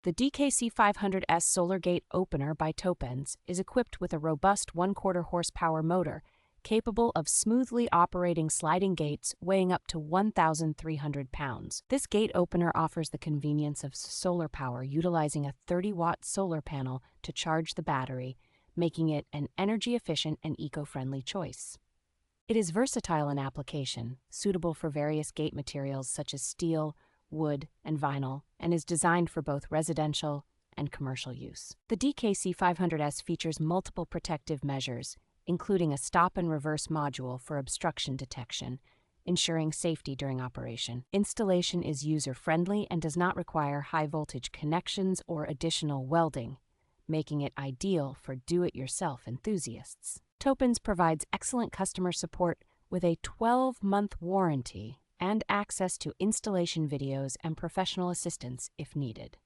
The DKC500S Solar Gate Opener by TOPENS is equipped with a robust 1/4 horsepower motor capable of smoothly operating sliding gates weighing up to 1,300 pounds. This gate opener offers the convenience of solar power utilizing a 30-watt solar panel to charge the battery, making it an energy-efficient and eco-friendly choice. It is versatile in application, suitable for various gate materials such as steel, wood, and vinyl, and is designed for both residential and commercial use. The DKC500S features multiple protective measures, including a stop and reverse module for obstruction detection, ensuring safety during operation. Installation is user-friendly and does not require high-voltage connections or additional welding, making it ideal for do-it-yourself enthusiasts. TOPENS provides excellent customer support with a 12-month warranty and access to installation videos and professional assistance if needed.